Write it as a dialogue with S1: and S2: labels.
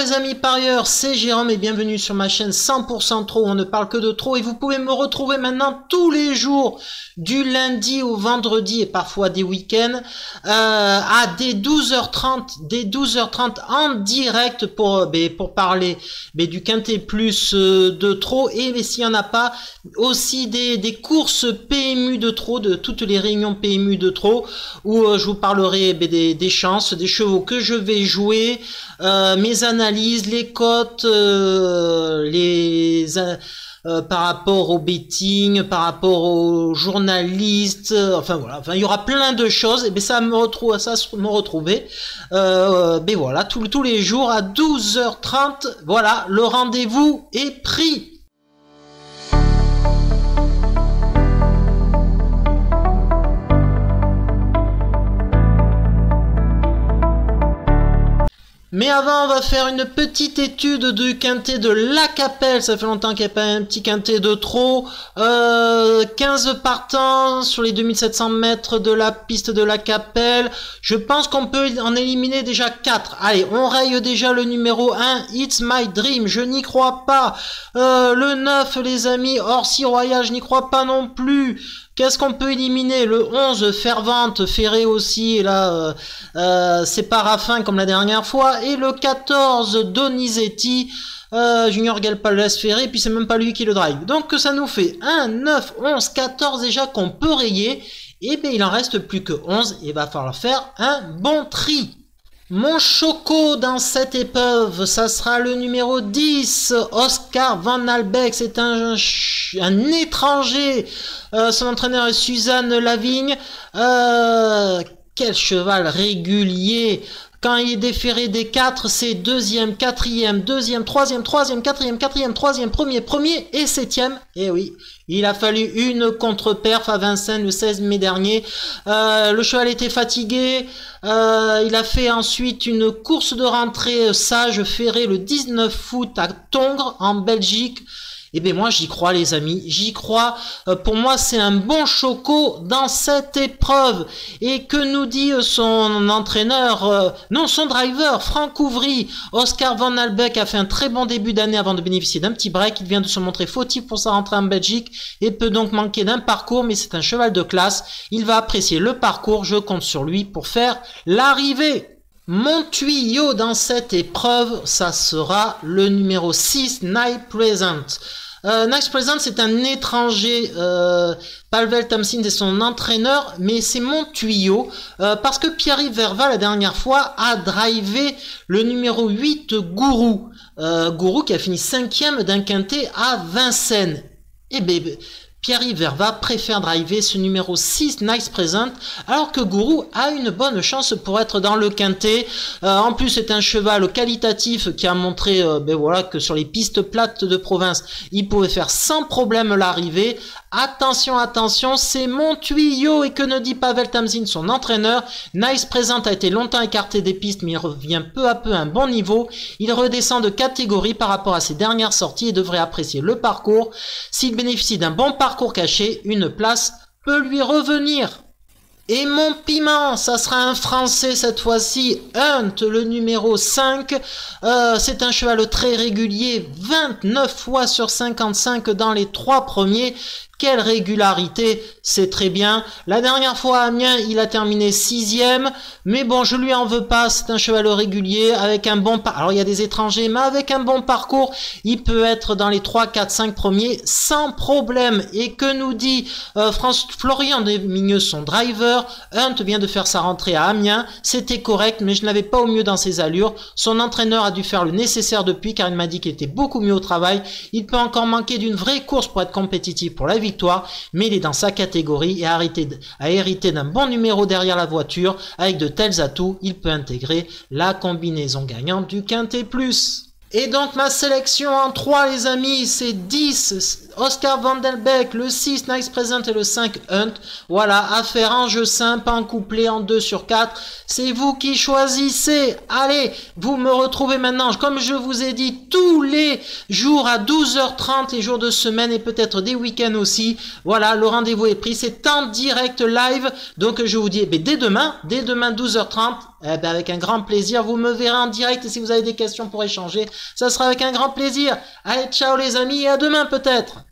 S1: les amis parieurs, c'est Jérôme et bienvenue sur ma chaîne 100% Trop où on ne parle que de trop et vous pouvez me retrouver maintenant tous les jours du lundi au vendredi et parfois des week-ends à dès 12h30 en direct pour parler du Quintet Plus de trop et s'il n'y en a pas aussi des courses PMU de trop, de toutes les réunions PMU de trop où je vous parlerai des chances, des chevaux que je vais jouer, mes analyses, les cotes, par rapport au betting, par rapport aux journalistes, enfin voilà, il y aura plein de choses, et ça me retrouver, voilà, tous les jours à 12h30, voilà, le rendez-vous est pris. Mais avant, on va faire une petite étude du Quintet de La Capelle. Ça fait longtemps qu'il n'y a pas un petit Quintet de trop. 15 partants sur les 2700 mètres de la piste de La Capelle. Je pense qu'on peut en éliminer déjà 4. Allez, on raye déjà le numéro 1, It's My Dream. Je n'y crois pas. Le 9, les amis, Orsi Royal, je n'y crois pas non plus. Qu'est-ce qu'on peut éliminer? Le 11, Fervente, Ferré aussi, et là, c'est Parafin comme la dernière fois. Et le 14, Donizetti, Junior Galpales Ferré, puis c'est même pas lui qui le drive. Donc ça nous fait 1, 9, 11, 14 déjà qu'on peut rayer. Et bien il en reste plus que 11, et il va falloir faire un bon tri. Mon choco dans cette épreuve, ça sera le numéro 10, Oscar Van Albeck. C'est un étranger. Son entraîneur est Suzanne Lavigne. Quel cheval régulier. Quand il est déféré des 4, c'est deuxième, quatrième, deuxième, troisième, quatrième, troisième, premier et septième. Et oui, il a fallu une contre-perf à Vincennes le 16 mai dernier. Le cheval était fatigué. Il a fait ensuite une course de rentrée Sage Ferré le 19 août à Tongres en Belgique. Eh bien moi j'y crois les amis, j'y crois. Pour moi c'est un bon choco dans cette épreuve. Et que nous dit son entraîneur, non son driver, Franck Ouvry. Oscar Van Albeck a fait un très bon début d'année avant de bénéficier d'un petit break. Il vient de se montrer fautif pour sa rentrée en Belgique et peut donc manquer d'un parcours, mais c'est un cheval de classe. Il va apprécier le parcours, je compte sur lui pour faire l'arrivée. Mon tuyau dans cette épreuve, ça sera le numéro 6, Night Present. Night Present, c'est un étranger, Pavel Tamsin est son entraîneur, mais c'est mon tuyau, parce que Pierre-Yves Verva, la dernière fois, a drivé le numéro 8, Gourou. Gourou qui a fini 5e d'un quintet à Vincennes. Et Pierre-Yves Verva préfère driver ce numéro 6, Nice Present, alors que Gourou a une bonne chance pour être dans le quintet. En plus, c'est un cheval qualitatif qui a montré voilà, que sur les pistes plates de province, il pouvait faire sans problème l'arrivée. Attention, attention, c'est mon tuyau. Et que ne dit Pavel Tamsin, son entraîneur? Nice Present a été longtemps écarté des pistes, mais il revient peu à peu à un bon niveau. Il redescend de catégorie par rapport à ses dernières sorties et devrait apprécier le parcours. S'il bénéficie d'un bon parcours caché, une place peut lui revenir. Et mon piment, ça sera un Français cette fois-ci, Hunt, le numéro 5. C'est un cheval très régulier, 29 fois sur 55 dans les 3 premiers. Quelle régularité, c'est très bien. La dernière fois à Amiens, il a terminé 6e, mais bon, je lui en veux pas, c'est un cheval régulier, avec un bon parcours. Alors, il y a des étrangers, mais avec un bon parcours, il peut être dans les 3, 4, 5 premiers, sans problème. Et que nous dit Florian Desmigneux, son driver? Hunt vient de faire sa rentrée à Amiens, c'était correct, mais je ne l'avais pas au mieux dans ses allures. Son entraîneur a dû faire le nécessaire depuis, car il m'a dit qu'il était beaucoup mieux au travail. Il peut encore manquer d'une vraie course pour être compétitif pour la victoire, mais il est dans sa catégorie et a hérité d'un bon numéro derrière la voiture. Avec de tels atouts, il peut intégrer la combinaison gagnante du Quintet Plus. Et donc ma sélection en 3 les amis, c'est 10 Oscar Van Albeck, le 6 Nice Present et le 5 Hunt. Voilà, à faire en jeu simple, en couplet, en 2 sur 4. C'est vous qui choisissez. Allez, vous me retrouvez maintenant, comme je vous ai dit, tous les jours à 12h30, les jours de semaine et peut-être des week-ends aussi. Voilà, le rendez-vous est pris, c'est en direct live. Donc je vous dis dès demain 12h30, Eh ben, avec un grand plaisir, vous me verrez en direct et si vous avez des questions pour échanger, ça sera avec un grand plaisir. Allez, ciao les amis et à demain peut-être.